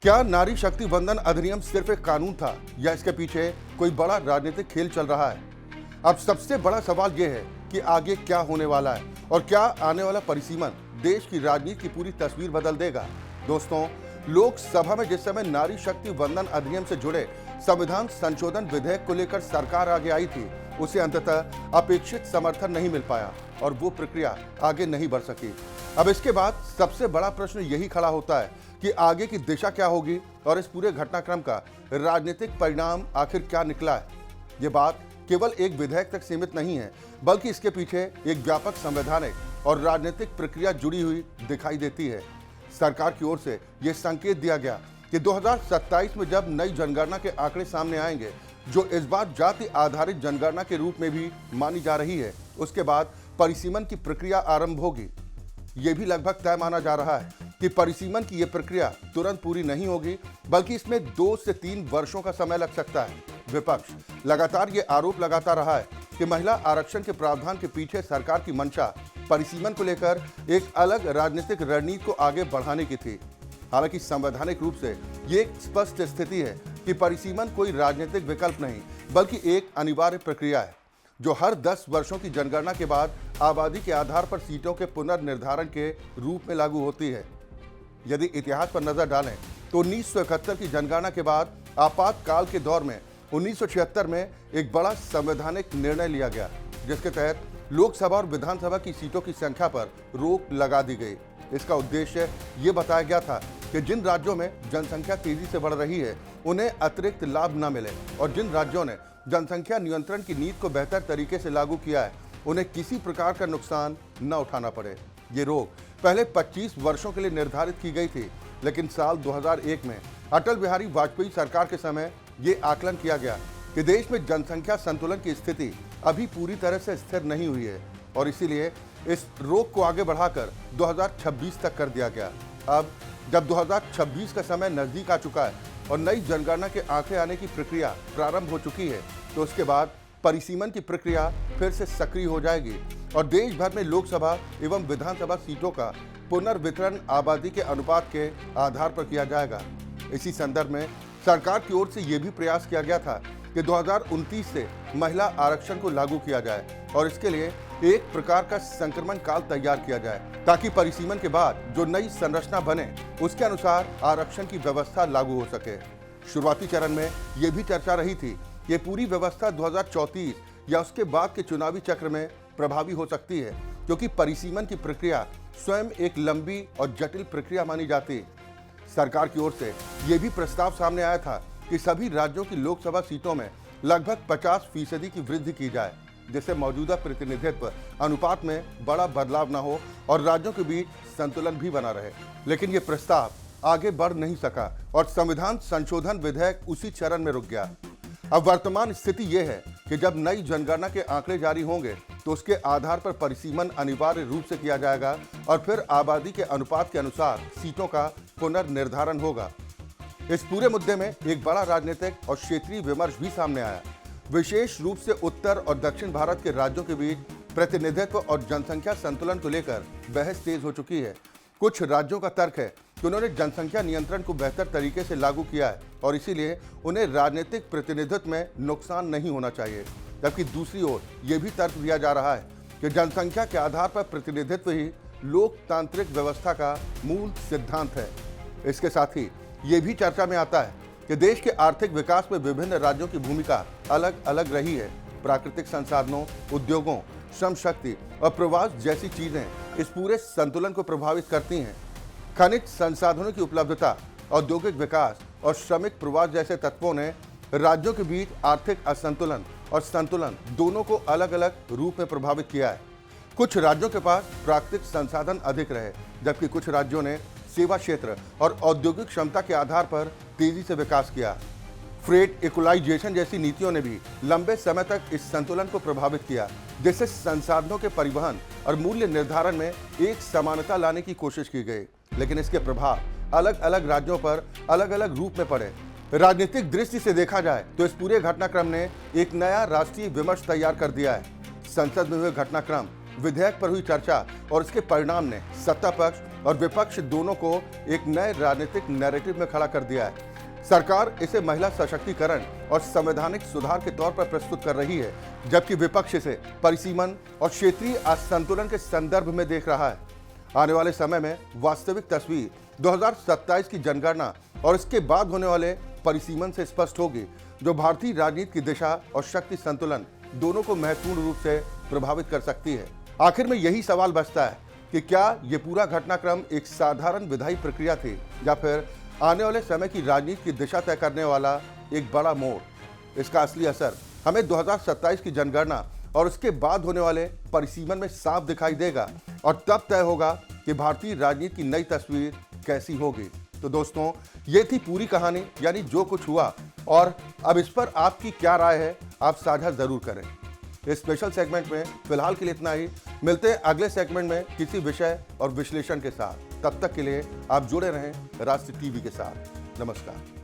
क्या नारी शक्ति वंदन अधिनियम सिर्फ एक कानून था या इसके पीछे कोई बड़ा राजनीतिक खेल चल रहा है? अब सबसे बड़ा सवाल यह है कि आगे क्या होने वाला है और क्या आने वाला परिसीमन देश की राजनीति की पूरी तस्वीर बदल देगा। दोस्तों, लोकसभा में जिस समय नारी शक्ति वंदन अधिनियम से जुड़े संविधान संशोधन विधेयक को लेकर सरकार आगे आई थी, उसे अंततः अपेक्षित समर्थन नहीं मिल पाया और वो प्रक्रिया आगे नहीं बढ़ सकी। अब इसके बाद सबसे बड़ा प्रश्न यही खड़ा होता है कि आगे की दिशा क्या होगी और इस पूरे घटनाक्रम का राजनीतिक परिणाम आखिर क्या निकला है। ये बात केवल एक विधेयक तक सीमित नहीं है, बल्कि इसके पीछे एक व्यापक संवैधानिक और राजनीतिक प्रक्रिया जुड़ी हुई दिखाई देती है। सरकार की ओर से यह संकेत दिया गया कि 2027 में जब नई जनगणना के आंकड़े सामने आएंगे, जो इस बार जाति आधारित जनगणना के रूप में भी मानी जा रही है, उसके बाद परिसीमन की प्रक्रिया आरंभ होगी। ये भी लगभग तय माना जा रहा है कि परिसीमन की यह प्रक्रिया तुरंत पूरी नहीं होगी, बल्कि इसमें 2 से 3 वर्षों का समय लग सकता है। विपक्ष लगातार ये आरोप लगाता रहा है कि महिला आरक्षण के प्रावधान के पीछे सरकार की मंशा परिसीमन को लेकर एक अलग राजनीतिक रणनीति को आगे बढ़ाने की थी। हालांकि संवैधानिक रूप से ये एक स्पष्ट स्थिति है कि परिसीमन कोई राजनीतिक विकल्प नहीं, बल्कि एक अनिवार्य प्रक्रिया है जो हर 10 वर्षों की जनगणना के बाद आबादी के आधार पर सीटों के पुनर्निर्धारण के रूप में लागू होती है। यदि इतिहास पर नजर डालें तो 1971 की जनगणना के बाद आपातकाल के दौर में 1976 में एक बड़ा संवैधानिक निर्णय लिया गया, जिसके तहत लोकसभा और विधानसभा की सीटों की संख्या पर रोक लगा दी गई। इसका उद्देश्य ये बताया गया था कि जिन राज्यों में जनसंख्या तेजी से बढ़ रही है, उन्हें अतिरिक्त लाभ न मिले, और जिन राज्यों ने जनसंख्या नियंत्रण की नीति को बेहतर तरीके से लागू किया है, उन्हें किसी प्रकार का नुकसान न उठाना पड़े। ये रोक पहले 25 वर्षों के लिए निर्धारित की गई थी, लेकिन साल 2001 में अटल बिहारी वाजपेयी सरकार के समय ये आकलन किया गया कि देश में जनसंख्या संतुलन की स्थिति अभी पूरी तरह से स्थिर नहीं हुई है, और इसीलिए इस रोक को आगे बढ़ाकर 2026 तक कर दिया गया। अब जब 2026 का समय नजदीक आ चुका है और नई जनगणना के आंकड़े आने की प्रक्रिया प्रारंभ हो चुकी है, तो उसके बाद परिसीमन की प्रक्रिया फिर से सक्रिय हो जाएगी और देश भर में लोकसभा एवं विधानसभा सीटों का पुनर्वितरण आबादी के अनुपात के आधार पर किया जाएगा। इसी संदर्भ में सरकार की ओर से यह भी प्रयास किया गया था कि 2029 से महिला आरक्षण को लागू किया जाए और इसके लिए एक प्रकार का संक्रमण काल तैयार किया जाए, ताकि परिसीमन के बाद जो नई संरचना बने उसके अनुसार आरक्षण की व्यवस्था लागू हो सके। शुरुआती चरण में यह भी चर्चा रही थी कि ये पूरी व्यवस्था 2034 या उसके बाद के चुनावी चक्र में प्रभावी हो सकती है, क्योंकि परिसीमन की प्रक्रिया स्वयं एक लंबी और जटिल प्रक्रिया मानी जाती। सरकार की ओर से यह भी प्रस्ताव सामने आया था कि सभी राज्यों की लोकसभा सीटों में लगभग 50% की वृद्धि की जाए, जिससे मौजूदा प्रतिनिधित्व अनुपात में बड़ा बदलाव न हो और राज्यों के बीच संतुलन भी बना रहे। लेकिन ये प्रस्ताव आगे बढ़ नहीं सका और संविधान संशोधन विधेयक उसी चरण में रुक गया। अब वर्तमान स्थिति यह है कि जब नई जनगणना के आंकड़े जारी होंगे तो उसके आधार पर परिसीमन अनिवार्य रूप से किया जाएगा और फिर आबादी के अनुपात के अनुसार सीटों का पुनर्निर्धारण होगा। इस पूरे मुद्दे में एक बड़ा राजनीतिक और क्षेत्रीय विमर्श भी सामने आया। विशेष रूप से उत्तर और दक्षिण भारत के राज्यों के बीच प्रतिनिधित्व और जनसंख्या संतुलन को लेकर बहस तेज हो चुकी है। कुछ राज्यों का तर्क है कि उन्होंने जनसंख्या नियंत्रण को बेहतर तरीके से लागू किया है और इसीलिए उन्हें राजनीतिक प्रतिनिधित्व में नुकसान नहीं होना चाहिए, जबकि दूसरी ओर यह भी तर्क दिया जा रहा है कि जनसंख्या के आधार पर प्रतिनिधित्व ही लोकतांत्रिक व्यवस्था का मूल सिद्धांत है। इसके साथ ही ये भी चर्चा में आता है कि देश के आर्थिक विकास में विभिन्न राज्यों की भूमिका अलग अलग रही है। प्राकृतिक संसाधनों, उद्योगों, श्रम शक्ति और प्रवास जैसी चीजें इस पूरे संतुलन को प्रभावित करती हैं। खनिज संसाधनों की उपलब्धता, औद्योगिक विकास और श्रमिक प्रवास जैसे तत्वों ने राज्यों के बीच आर्थिक असंतुलन और संतुलन दोनों को अलग अलग रूप में प्रभावित किया है। कुछ राज्यों के पास प्राकृतिक संसाधन अधिक रहे, जबकि कुछ राज्यों ने सेवा क्षेत्र और औद्योगिक क्षमता के आधार पर तेजी से विकास किया। फ्रेट इक्वलाइजेशन जैसी नीतियों ने भी लंबे समय तक इस संतुलन को प्रभावित किया, जिससे संसाधनों के परिवहन और मूल्य निर्धारण में एक समानता लाने की कोशिश की गई, लेकिन इसके प्रभाव अलग अलग राज्यों पर अलग अलग रूप में पड़े। राजनीतिक दृष्टि से देखा जाए तो इस पूरे घटनाक्रम ने एक नया राष्ट्रीय विमर्श तैयार कर दिया है। संसद में हुए घटनाक्रम, विधेयक पर हुई चर्चा और इसके परिणाम ने सत्ता पक्ष और विपक्ष दोनों को एक नए राजनीतिक नैरेटिव में खड़ा कर दिया है। सरकार इसे महिला सशक्तिकरण और संवैधानिक सुधार के तौर पर प्रस्तुत कर रही है, जबकि विपक्ष इसे परिसीमन और क्षेत्रीय असंतुलन के संदर्भ में देख रहा है। आने वाले समय में वास्तविक तस्वीर 2027 की जनगणना और इसके बाद होने वाले परिसीमन से स्पष्ट होगी, जो भारतीय राजनीति की दिशा और शक्ति संतुलन दोनों को महत्वपूर्ण रूप से प्रभावित कर सकती है। आखिर में यही सवाल बचता है कि क्या ये पूरा घटनाक्रम एक साधारण विधायी प्रक्रिया थी या फिर आने वाले समय की राजनीति की दिशा तय करने वाला एक बड़ा मोड़। इसका असली असर हमें 2027 की जनगणना और उसके बाद होने वाले परिसीमन में साफ दिखाई देगा और तब तय होगा कि भारतीय राजनीति की नई तस्वीर कैसी होगी। तो दोस्तों, ये थी पूरी कहानी, यानी जो कुछ हुआ, और अब इस पर आपकी क्या राय है, आप साझा जरूर करें। इस स्पेशल सेगमेंट में फिलहाल के लिए इतना ही। मिलते हैं अगले सेगमेंट में किसी विषय और विश्लेषण के साथ। तब तक के लिए आप जुड़े रहें राष्ट्र टीवी के साथ। नमस्कार।